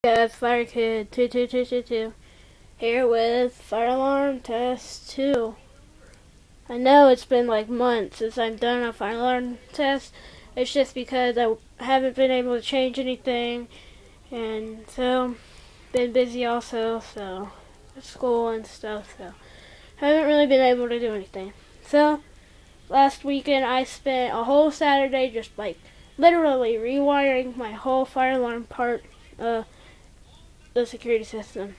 Yeah, it's Fire Kid 22222 here with Fire Alarm Test 2. I know it's been like months since I've done a fire alarm test. It's just because I haven't been able to change anything, and so been busy also, so school and stuff, so haven't really been able to do anything. So last weekend I spent a whole Saturday just like literally rewiring my whole fire alarm part the security system.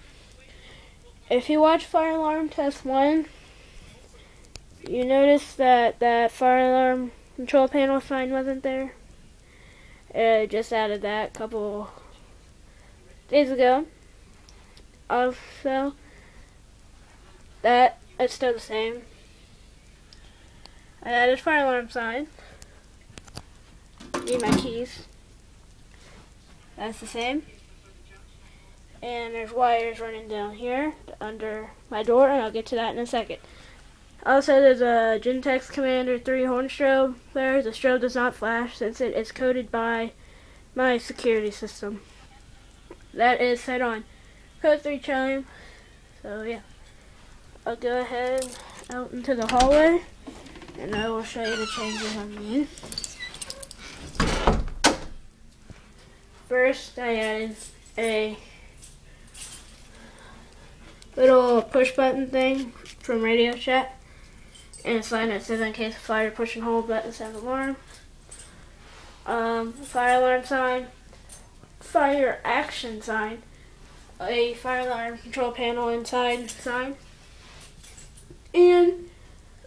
If you watch Fire Alarm Test 1, you notice that that fire alarm control panel sign wasn't there. I just added that a couple days ago. Also, it's still the same. I added fire alarm sign. Need my keys. That's the same. And there's wires running down here under my door, and I'll get to that in a second. Also, there's a Gentex Commander 3 horn strobe there. The strobe does not flash since it is coded by my security system. That is set on code 3 chime. So yeah, I'll go ahead out into the hallway, and I will show you the changes I made. First, I added a little push button thing from Radio Chat, and a sign that says in case of fire, push and hold button sound alarm. Fire alarm sign, fire action sign, a fire alarm control panel inside sign, and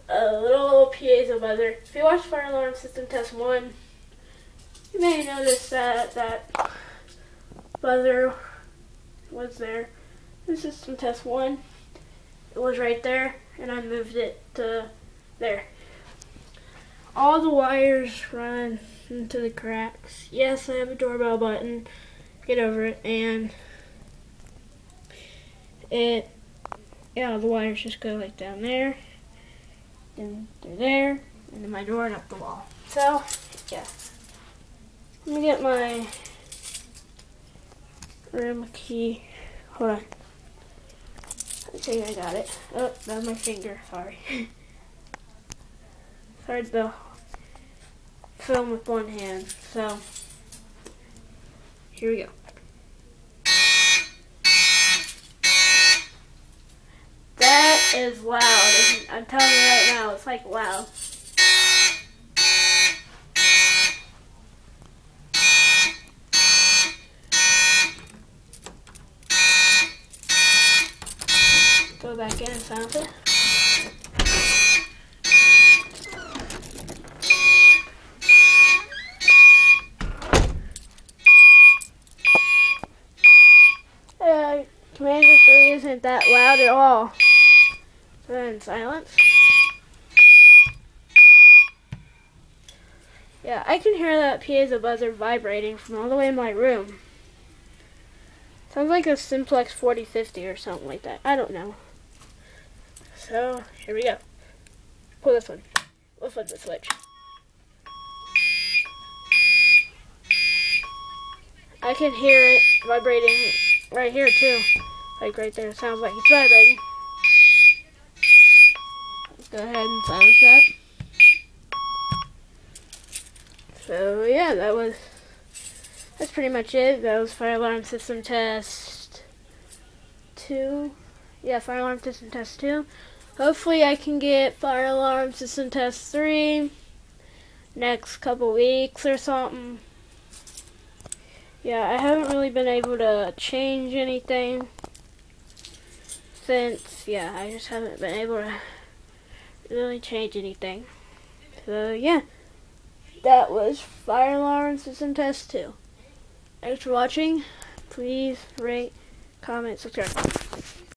a little piezo buzzer. If you watch Fire Alarm System Test 1, you may notice that that buzzer was there. In System Test 1, it was right there, and I moved it to there. All the wires run into the cracks. Yes, I have a doorbell button. Get over it. And the wires just go like down there, then through there, and then my door and up the wall. So, yeah. Let me get my room key. Hold on. I think I got it. Oh, that's my finger. Sorry. It's hard to film with one hand. So, here we go. That is loud. I'm telling you right now, it's like loud. Go back in and sound it. Commander 3 isn't that loud at all. So then silence. Yeah, I can hear that piezo buzzer vibrating from all the way in my room. Sounds like a Simplex 4050 or something like that. I don't know. So, here we go. Pull this one. We'll flip the switch. I can hear it vibrating right here too. Like right there. It sounds like it's vibrating. Let's go ahead and silence that. So yeah, that's pretty much it. That was Fire Alarm System Test 2. Yeah, Fire Alarm System Test 2. Hopefully I can get Fire Alarm System Test 3 next couple weeks or something. Yeah, I haven't really been able to change anything since, yeah, I just haven't been able to really change anything. So yeah, that was Fire Alarm System Test 2. Thanks for watching. Please rate, comment, subscribe.